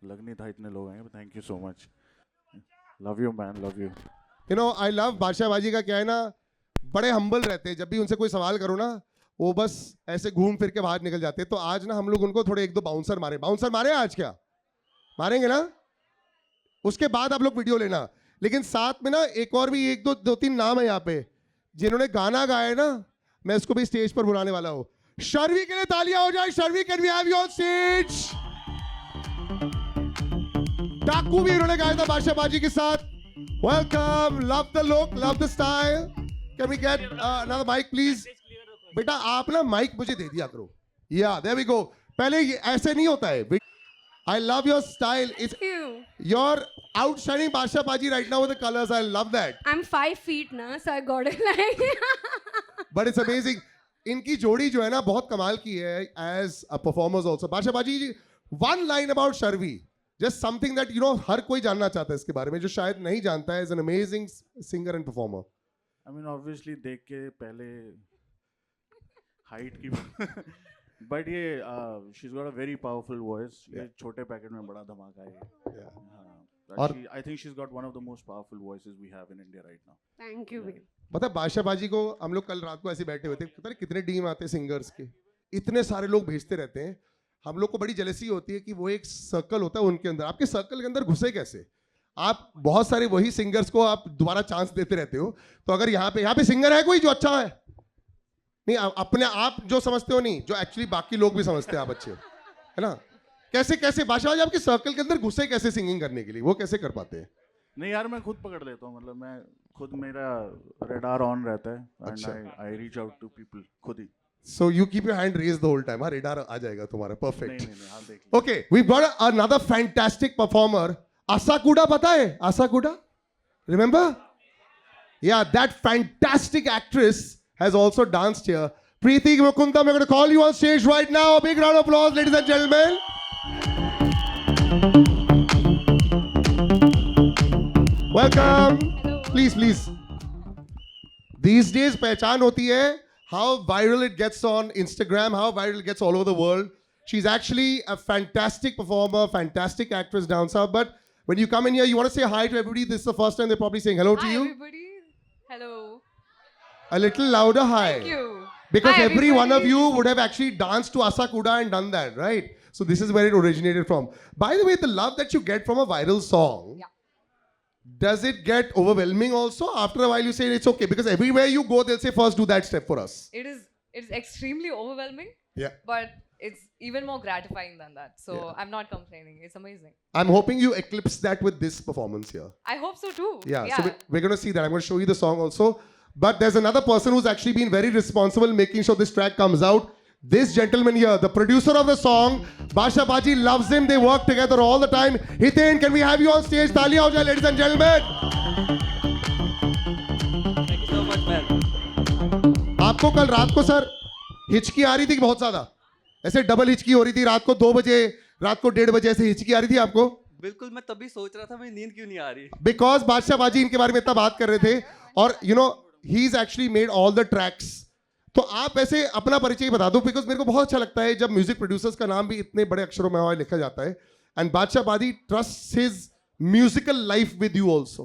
लग नहीं था इतने लोग आएंगे, thank you so much. Love you man, love you. You know I love बादशाह बाजी का क्या है ना, बड़े हम्बल रहते हैं। जब भी उनसे कोई सवाल करो ना, वो बस ऐसे घूम फिर के बाहर निकल जाते हैं। तो आज ना हम लोग उनको थोड़े एक दो बाउंसर मारे आज क्या मारेंगे ना, उसके बाद आप लोग वीडियो लेना। लेकिन साथ में ना एक और भी एक दो तीन नाम है यहाँ पे जिन्होंने गाना गाया है ना, मैं इसको भी स्टेज पर बुलाने वाला हूँ। शर्वी के लिए तालियां हो जाए। Sharvi, can we have you on stage? डाकू भी इन्होंने गाया था बादशाह बाजी के साथ। Welcome, love the look, love the style. Can we get another mic please? बेटा आप ना माइक मुझे दे दिया करो। या देयर वी गो। पहले ये ऐसे नहीं होता है। I love your style. It's you're outshining Basha Baji right now with the colors. I love that. I'm 5 feet now, so I got it like. But it's amazing. इनकी जोड़ी जो है ना बहुत कमाल की है as a performers also. Basha Baji, one line about Sharvi. Just something that you know हर कोई जानना चाहता है इसके बारे में, जो शायद नहीं जानता है. Is an amazing singer and performer. I mean obviously देख के पहले हाइट की बट ये she's got a very powerful voice. ये छोटे पैकेट में बड़ा धमाका है। और I think she's got one of the most powerful voices we have in India right now. Thank you. पता है बादशाह बाजी को हम लोग कल रात को ऐसे बैठे हुए थे, पता है कितने डीएम आते हैं सिंगर्स के, इतने सारे लोग भेजते रहते हैं। हम लोग को बड़ी जेलसी होती है कि वो एक सर्कल होता है उनके अंदर, आपके सर्कल के अंदर घुसे कैसे? आप बहुत सारे वही सिंगर्स को आप दोबारा चांस देते रहते हो। तो अगर यहाँ पे सिंगर है कोई जो अच्छा है? नहीं, अपने आप जो समझते हो नहीं, जो एक्चुअली बाकी लोग भी समझते हैं आप अच्छे, है ना? कैसे कैसे बादशाह बाजी आपके सर्कल के अंदर घुसे कैसे सिंगिंग करने के लिए, वो कैसे कर पाते हैं? नहीं यार, मैं खुद पकड़ लेता हूँ, मतलब मैं खुद, मेरा रेडार ऑन रहता है and I reach out to people खुद ही। So you keep your hand raised the whole time. हाँ, radar आ जाएगा तुम्हारा, perfect. नहीं, हाँ देख लो। Okay, we've got another fantastic performer. Asakuda पता है? Asakuda? Remember? Yeah, that fantastic actress has also danced here. Preeti Mukunda, we're going to call you on stage right now. A big round of applause, ladies and gentlemen. Welcome. Hello. Please. These days पहचान होती है how viral it gets on Instagram, how viral it gets all over the world. She's actually a fantastic performer, fantastic actress down south. But when you come in here, you want to say hi to everybody. This is the first time they're probably saying hello to Hi you. everybody. Hello. A little louder hi. Thank you. Because Hi, every one of everybody. you would have actually danced to Asakuda and done that, right? So this is where it originated from. By the way, the love that you get from a viral song, Yeah. does it get overwhelming also? After a while you say it's okay, because everywhere you go, they'll say first do that step for us. It's extremely overwhelming, Yeah. but it's even more gratifying than that. So I'm not complaining. It's amazing. I'm hoping you eclipse that with this performance here. I hope so too. Yeah, so we're going to see that. I'm going to show you the song also. But there's another person who's actually been very responsible making sure this track comes out. This gentleman here, the producer of the song, Basha Baji loves him. They work together all the time. Hiten, can we have you on stage? Talia ho jaye, ladies and gentlemen. Thank you so much, man. आपको कल रात को sir हिचकी आ रही थी बहुत ज्यादा, ऐसे डबल हिचकी हो रही थी रात को 2 बजे, रात को 1:30 बजे ऐसे हिचकी आ रही थी आपको? बिल्कुल, मैं तभी सोच रहा था मेरी नींद क्यों नहीं आ रही। बिकॉज बादशाह बाजी इनके बारे में इतना बात कर रहे थे, और you know he is actually made all the tracks. तो आप ऐसे अपना परिचय बता दो, बिकॉज मेरे को बहुत अच्छा लगता है जब म्यूजिक प्रोड्यूसर्स का नाम भी इतने बड़े अक्षरों में लिखा जाता है। एंड बादशाह बाजी trust his musical life with you also.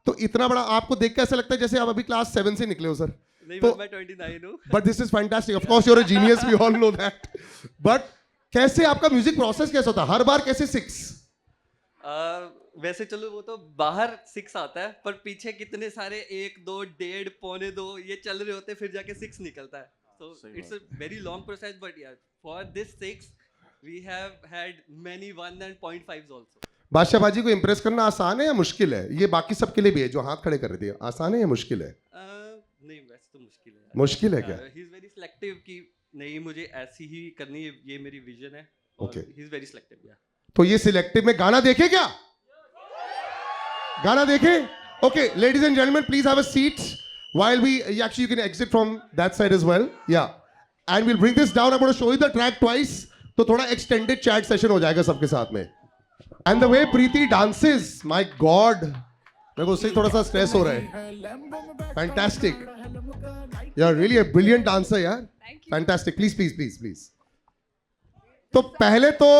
तो इतना बड़ा आपको देख के ऐसा लगता है जैसे आप अभी क्लास 7 से निकले हो सर। नहीं, तो मैं 29 हूँ। But this is fantastic, of course you are a genius, we all know that. बट कैसे आपका म्यूजिक प्रोसेस कैसा होता है? हर बार कैसे 6? वैसे चलो वो तो बाहर 6 आता है, पर पीछे कितने सारे 1, 2, 1.5, पौने 2 ये चल रहे होते हैं, फिर जाके 6 निकलता है। So it's a very long process, but yeah, for this 6 we have had many 1 and 0.5s also. बादशाह बाजी को इम्प्रेस करना आसान है या मुश्किल है? ये बाकी सबके लिए भी है जो हाथ खड़े कर रहे थे, आसान है या मुश्किल है? नहीं, वैसे तो मुश्किल है। मुश्किल है क्या? ही इज वेरी सिलेक्टिव कि नहीं मुझे ऐसी ही करनी है, ये मेरी विजन है। Okay. He is very selective. या तो ये सिलेक्टिव में गाना देखे क्या? गाना देखे? Okay, ladies and gentleman, please have a seat while we actually you can exit from that side as well. Yeah, and we'll bring this down. I'm going to show you the track twice. तो थोड़ा extended chat session हो जाएगा सबके साथ में. And the way Preeti dances, my God, मेरे को उससे थोड़ा सा स्ट्रेस हो रहा है. Fantastic. You're really a brilliant dancer, यार. Thank you. Fantastic. Please. तो पहले तो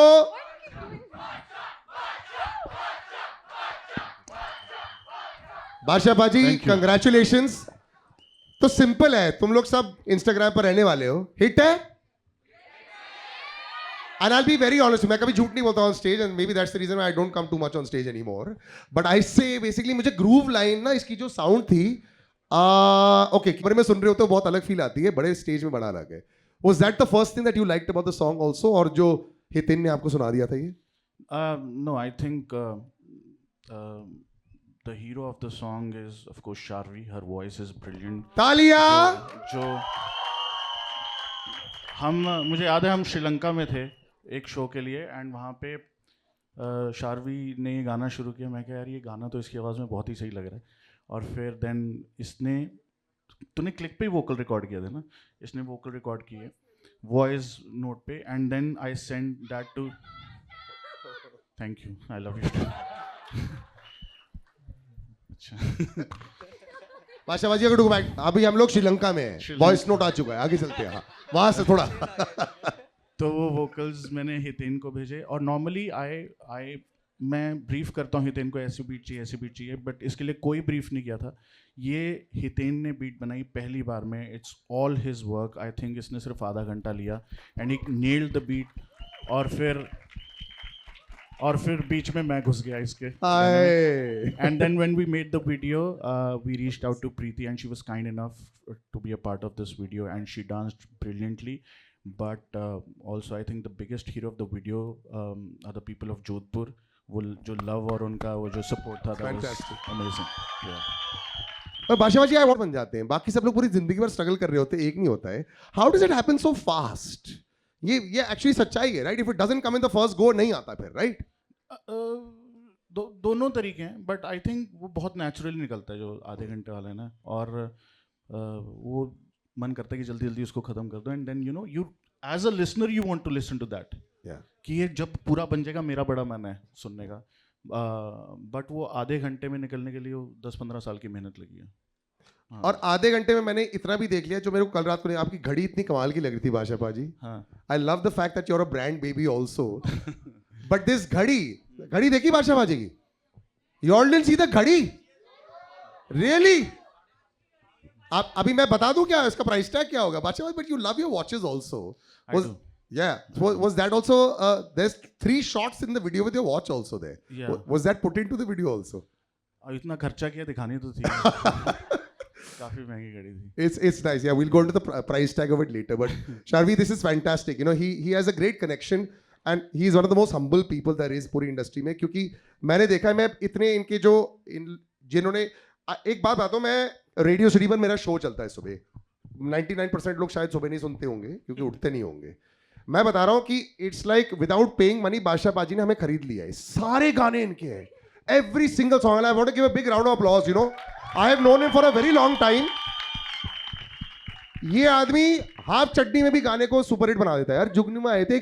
बादशाह बाजी, Thank you. कंग्रेचुलेशंस। तो सिंपल है, तुम लोग सब इंस्टाग्राम पर रहने वाले हो, हिट है। And I'll be very honest, मैं कभी झूठ नहीं बोलता on stage and maybe that's the reason why I don't come too much on stage anymore. But I say basically मुझे groove line ना, इसकी जो sound थी, okay, कैमरे में सुन रहे हो तो बहुत अलग फील आती है, बड़े स्टेज में बड़ा अलग है। Was that the first thing that you liked about the song also, और जो हितिन ने आपको सुना दिया था ये? No, I think the hero of the song is of course Sharvi. Her voice is brilliant. तालियां। जो मुझे याद है हम श्रीलंका में थे एक शो के लिए एंड वहाँ पे शारवी ने ये गाना शुरू किया। मैं कहा यार ये गाना तो इसकी आवाज़ में बहुत ही सही लग रहा है। और फिर देन इसने, तूने क्लिक पे ही वोकल रिकॉर्ड किया था ना, इसने वोकल रिकॉर्ड किए वॉइस नोट पे and then I send that to, thank you, I love you. अच्छा बादशाह बाजी, अगर बैक, अभी हम लोग श्रीलंका में हैं, वॉइस नोट आ चुका है, आगे चलते हैं। हाँ, वहां से थोड़ा तो वो वोकल्स मैंने हितेन को भेजे और नॉर्मली मैं ब्रीफ करता हूँ हितेन को ऐसी बीट चाहिए ऐसी बीट चाहिए, बट इसके लिए कोई ब्रीफ नहीं किया था। ये हितेन ने बीट बनाई पहली बार में, it's all his work. I think इसने सिर्फ आधा घंटा लिया and he nailed the beat. और फिर बीच में मैं घुस गया इसके। And then when we made the video we reached out to Preeti and she was kind enough to be a part of this video and she danced brilliantly. But also I think the biggest hero of the video are the people of Jodhpur. वो जो love और उनका वो जो support था, that was amazing. Yeah. और बादशाह बाजी अवार्ड बन जाते हैं, बाकी सब लोग पूरी जिंदगी भर स्ट्रगल कर रहे होते हैं, एक नहीं होता है। How does it happen so fast? ये एक्चुअली सच्चाई है, right? If it doesn't come in the first go नहीं आता फिर, राइट? दोनों तरीके हैं, बट आई थिंक वो बहुत नेचुरली निकलता है जो आधे घंटे वाला है ना, और वो मन करता है कि जल्दी जल्दी उसको खत्म कर दो and then you as a listener you want to listen to that कि ये जब पूरा बन जाएगा मेरा बड़ा मन है सुनने का। बट वो आधे घंटे में निकलने के लिए 10-15 साल की मेहनत लगी है। हाँ। और आधे घंटे में मैंने इतना भी देख लिया जो मेरे को कल रात को नहीं, आपकी घड़ी इतनी कमाल की लग रही थी बादशाह बाजी। I love the fact that you are a brand baby also, but this घड़ी देखी बादशाह बाजी की? You all didn't see the घड़ी? रियली? आप अभी मैं बता दूं क्या इसका प्राइस टैग क्या होगा बादशाह? But you love your watches also. Was that also there's 3 shots in the video with your watch also there? Yeah. Was that put into the video also? इतना खर्चा किया, दिखानी तो थी। काफी महंगी घड़ी थी। It's nice. Yeah, we'll go into the price tag of it later. But Sharvi, this is fantastic. You know, he has a great connection and he is one of the most humble people there is पूरी industry में, क्योंकि मैंने देखा है, मैं इतने इनके जो जिन्होंने, एक बात बताता हूँ, मैं रेडियो सिटी पर मेरा शो चलता है सुबह, 99% लोग शायद सुबह नहीं सुनते होंगे क्योंकि उठते नहीं होंगे। मैं बता रहा हूँ कि it's like without paying money बादशाह बाजी ने हमें खरीद लिया है। सारे गाने इनके हैं, every single song. I want to give a big round of applause. You know, I have known him for a very long time. ये आदमी हाफ चटनी में भी गाने को सुपरहिट बना देता है यार। जुगनू में आए थे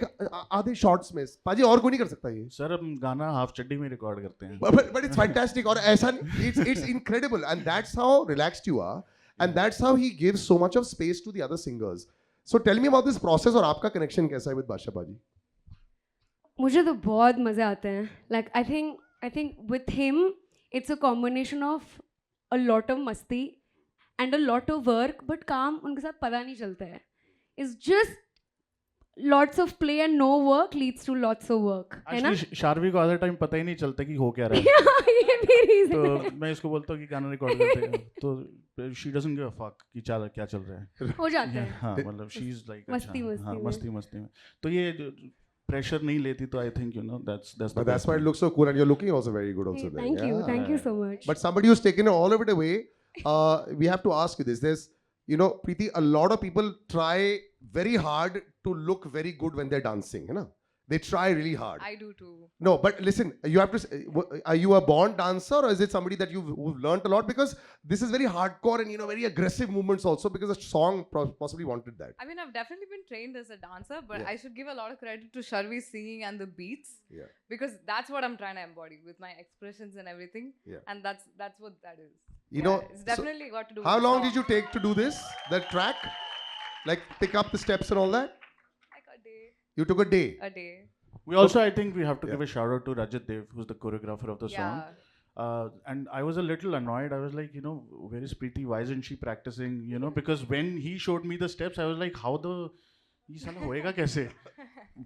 आधे शॉर्ट्स में, पाजी और कोई नहीं कर सकता ये। सर हम गाना हाफ चड्डी में रिकॉर्ड करते हैं। But it's fantastic. और ऐसा it's incredible and that's how relaxed you are and that's how he gives so much of space to the other singers. So tell me about this process, और आपका connection कैसा है with बादशाह बाजी? मुझे तो बहुत मज़े आते हैं। Like I think with him it's a combination of a lot of मस्ती and a lot of work, but काम उनके साथ पता नहीं चलता है। It's just lots of play and no work leads to lots of work, है ना? शारवी को आधा टाइम पता ही नहीं चलता कि हो क्या रहा है। ये भी रीजन तो है। मैं इसको बोलता हूँ कि गाना रिकॉर्ड करते हैं, तो she doesn't give a fuck कि क्या चल रहा है। हो जाता है। हाँ, मतलब शी इज लाइक मस्ती में। तो ये प्रेशर नहीं लेती, तो I think you know that's why it looks so cool and you're looking also very good also there. Thank you so much. But somebody who's taken all of it away, we have to ask you this. There's, you know, Preeti, a lot of people try very hard to look very good when they're dancing, you know? They try really hard. I do too. No, but listen, you have to, are you a born dancer or is it somebody that who've learned a lot? Because this is very hardcore and, you know, very aggressive movements also, because the song possibly wanted that. I mean, I've definitely been trained as a dancer, but Yeah. I should give a lot of credit to Sharvi's singing and the beats. Yeah. Because that's what I'm trying to embody with my expressions and everything. Yeah. And that's what that is. You know, it's definitely got to do how with the long song. did you take to do this, that track? Like pick up the steps and all that? Like a day. You took a day. A day. We also, I think we have to Yeah. give a shout out to Rajat Dev, who's the choreographer of the song. Yeah. And I was a little annoyed. I was like, where is Preeti? Why isn't she practicing? Because when he showed me the steps, I was like, how the ये साला होएगा कैसे?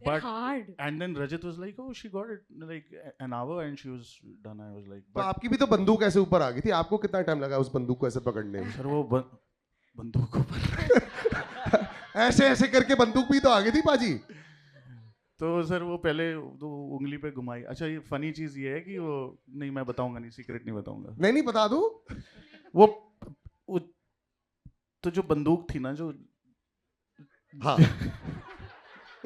But hard. and then Rajat was like, oh, she got it like an hour and she was done. I was like, तो but आपकी भी तो बंदूक ऐसे ऊपर आ गई थी, आपको कितना टाइम लगा उस बंदूक को ऐसे पकड़ने में? सर वो बंदूक को ऐसे ऐसे करके बंदूक भी तो आ गई थी पाजी. तो सर वो पहले तो उंगली पे घुमाई. अच्छा ये फनी चीज ये है कि वो नहीं मैं बताऊंगा नहीं, सीक्रेट नहीं बताऊंगा. नहीं बता दो. वो तो जो बंदूक थी ना जो हाँ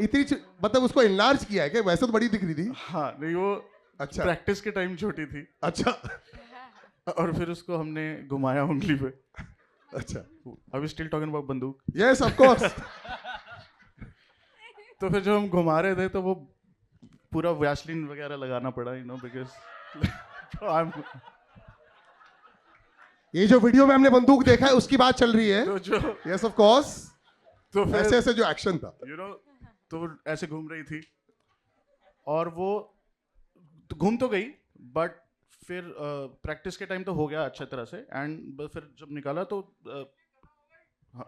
मतलब उसको इनलार्ज किया है क्या? वैसे तो बड़ी दिख रही थी. हाँ नहीं वो अच्छा प्रैक्टिस के टाइम छोटी थी. अच्छा और फिर उसको हमने घुमाया उंगली पे. अच्छा. Are we still talking about बंदूक? Yes of course. तो फिर जब हम घुमा रहे थे तो वो पूरा वैसलीन वगैरह लगाना पड़ा बिकॉज ये जो वीडियो में हमने बंदूक देखा है उसकी बात चल रही है. तो जो यस ऑफ कोर्स. तो ऐसे फिर ऐसे जो एक्शन था. तो वो ऐसे घूम रही थी और वो तो घूम तो गई बट फिर प्रैक्टिस के टाइम तो हो गया अच्छी तरह से. एंड फिर जब निकाला तो हाँ,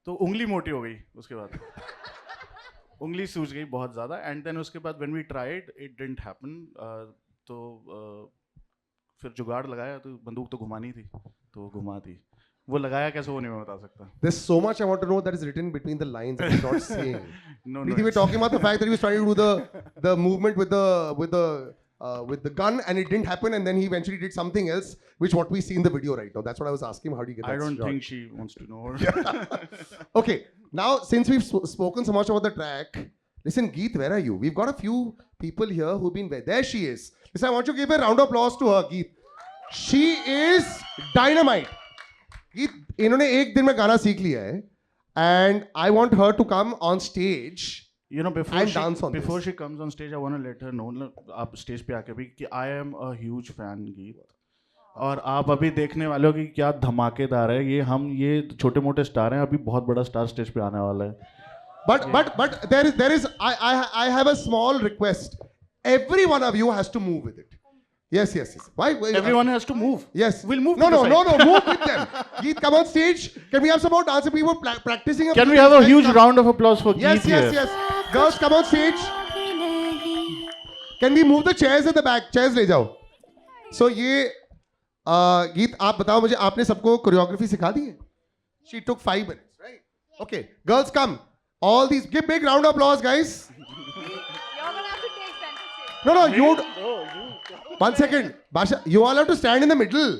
तो उंगली मोटी हो गई. उसके बाद उंगली सूज गई बहुत ज़्यादा. एंड देन उसके बाद when we tried it didn't happen. तो फिर जुगाड़ लगाया तो बंदूक तो घुमानी थी तो घुमा दी. वो लगाया कैसे वो नहीं मैं बता सकता. There's so much I want to know that is written between the lines that he's not saying. No, Preeti, we're talking about the fact that he was trying to do the movement with the gun and it didn't happen, and then he eventually did something else, which what we see in the video right now. That's what I was asking him. How do you get that? I don't shot? think she wants to know. Okay, now since we've spoken so much about the track, listen, Geet, where are you? We've got a few people here who've been there. She is. Listen, I want you to give a round of applause to her, Geet. She is dynamite. Geet, इन्होंने एक दिन में गाना सीख लिया है, and I want her to come on stage. Before she comes on stage, I want to let her know. आप stage पे आके भी कि I am a huge fan, Geet. और आप अभी देखने वाले हो कि क्या धमाकेदार है ये. हम ये छोटे मोटे स्टार हैं, अभी बहुत बड़ा स्टार स्टेज पे आने वाला है. But there is I have a small request. Every one of you has to move with it. Yes. Why? Everyone has to move. Yes. We'll move. No, move with them. Geet, come on stage. Can we have some more dancers? We were practicing. Can we have a huge round of applause for Geet? Yes. Girls, come on stage. Can we move the chairs at the back? Chairs ले जाओ. So ये गीत आप बताओ मुझे, आपने सबको choreography सिखा दी है? She took 5 minutes, right? Okay, girls come. All these, give big round of applause, guys. You're gonna have to take center stage. No, you. 1 second, Basha, you all have to stand in the middle,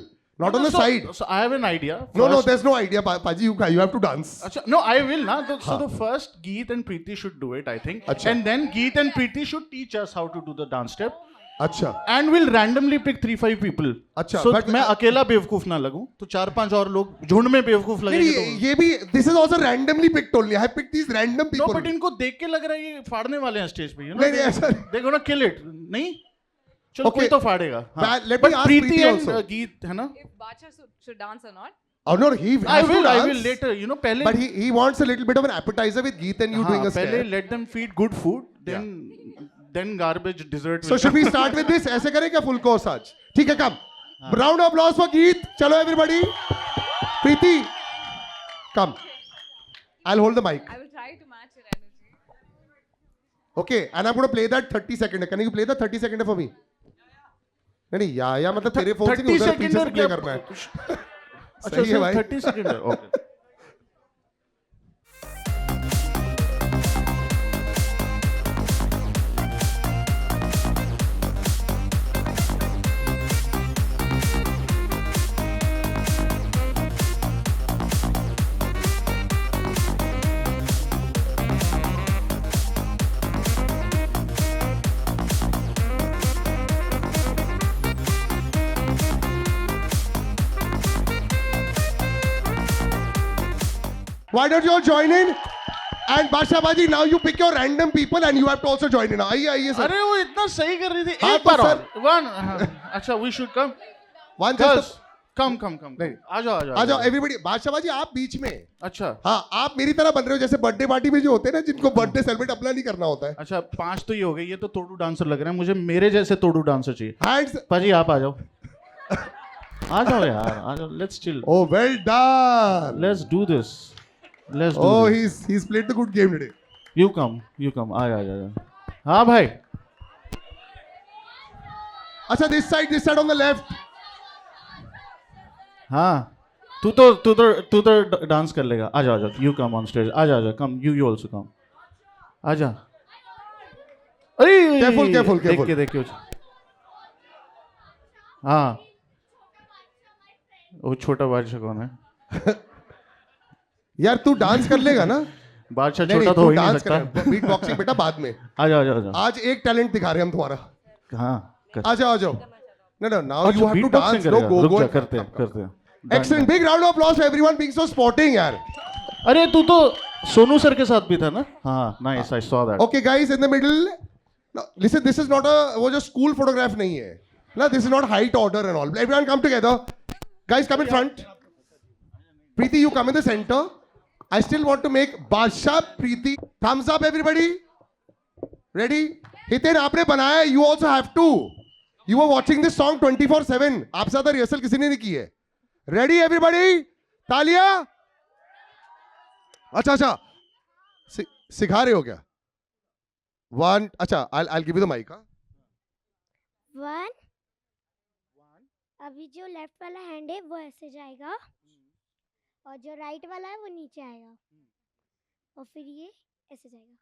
not on the side. So I have an idea. No, there's no idea, Paji. You have to dance. Achha, no, I will na. So the first Geet and Preeti should do it, I think. Achha. And then Geet and Preeti should teach us how to do the dance step. अच्छा. And we'll randomly pick 3-5 people. अच्छा. So but मैं अकेला बेवकूफ ना लगूं, तो 4-5 और लोग झुंड में बेवकूफ लगेंगे तो. ये भी, this is also randomly picked only. I have picked these random people. No, but इनको देख के लग रहा है ये फाड़ने वाले हैं स्टेज पे, नहीं ऐसा. They're gonna kill it. नहीं? चलो कोई तो फाड़ेगा. Let me ask Preeti and also. Geet है ना? If Bacha should dance or not? Oh no, I will later. पहले. But he wants a little bit of an appetizer with Geet and you doing a step. पहले let them feed good food, then garbage dessert. So should we start with this? ऐसे करें क्या full course आज? ठीक है, come. Round of applause for Geet. चलो everybody. Preeti, come. I'll hold the mic. I will try to match your energy. Okay, and I'm going to play that 30 second. Can you play the 30 second for me? नहीं या मतलब तेरे phone से नहीं, उधर पीछे से प्ले करना है. सही है भाई. 30 सेकंड है. Okay. Why don't you all join in? And Basha Baji, now you pick your random people and you have to also join in. आइए सर. अरे वो इतना सही कर रही थी. हाँ, एक बार तो और. One. अच्छा, we should come. One Girls, कम नहीं। आ जाओ आ जाओ एवरीबॉडी। बादशाह जी आप बीच में। अच्छा हाँ आप मेरी तरह बन रहे हो जैसे बर्थडे पार्टी में जो होते हैं ना जिनको बर्थडे सेलिब्रेट अपना नहीं करना होता है। अच्छा 5 तो ये हो गई, ये तो तोड़ू डांसर लग रहे हैं मुझे, मेरे जैसे तोड़ू डांसर चाहिए। हैंड्स। पाजी आप आ जाओ आ जाओ यार, आ जाओ, let's chill, oh well done. Let's do this, let's do Oh, this. he's played the good game today. You come आ जा। हाँ भाई, अच्छा this side on the left. हाँ तू तो डांस कर लेगा। आ जा, यू कम ऑन स्टेज, आ जा, कम यू आल्सो कम, आ जा। अरे Careful. देख के हाँ, वो छोटा बादशाह कौन है? यार तू डांस कर लेगा ना? बादशाह नहीं, छोटा तो तू हो ही नहीं डांस सकता। कर, बीट बॉक्सिंग बेटा बाद में। आ जा। आज एक टैलेंट दिखा रहे हैं हम तुम्हारा। हाँ आ जाओ। No, now you have to beatboxing dance. करेगा, No, रुक go. जा, करते हैं। Excellent. Big round of applause for everyone being so sporting यार. अरे तू तो सोनू सर के साथ भी था ना? हाँ, nice, I saw that. Okay guys in the middle. Now, listen, this is not a वो जो school photograph नहीं है. No, this is not height order and all. Everyone come together. Guys come in front. Preeti, you come in the center. I still want to make Badshah Preeti. Thumbs up everybody. Ready? Hiten आपने बनाया है. You also have to. You were watching this song 24/7. आप ज्यादा rehearsal किसी ने नहीं की है. Ready everybody? तालियां. अच्छा सिखा रहे हो क्या? One. अच्छा I'll give you the mic. हाँ? 1 अभी जो लेफ्ट वाला हैंड है वो ऐसे जाएगा और जो राइट वाला है वो नीचे आएगा और फिर ये ऐसे जाएगा,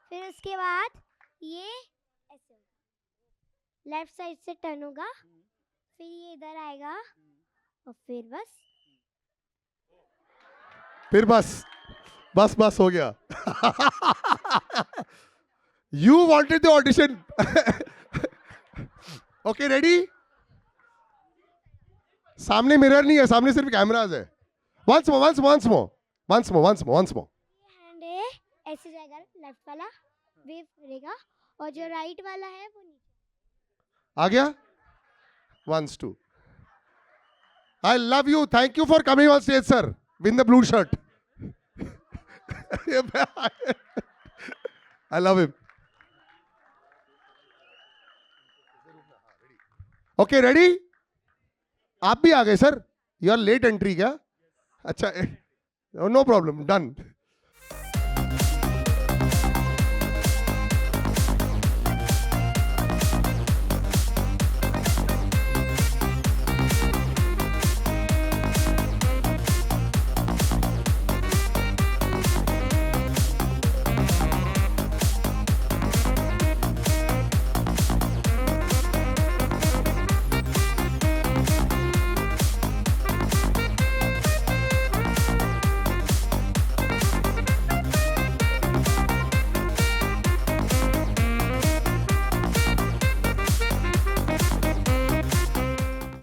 फिर उसके बाद ये ऐसे होगा, लेफ्ट साइड से टर्न होगा, फिर ये इधर आएगा और फिर बस हो गया. You wanted the audition. Okay, ready? सामने मिरर नहीं है, सामने सिर्फ कैमराज है. Once more. हैंड है ऐसे जाएगा, लेफ्ट वाला वेव करेगा और जो राइट वाला है वो नीचे. आ गया? 1, 2. I love you. Thank you for coming on stage, sir. Win the blue shirt. I love him. Okay, ready? आप भी आ गए sir. You are late entry क्या? अच्छा, no problem. Done.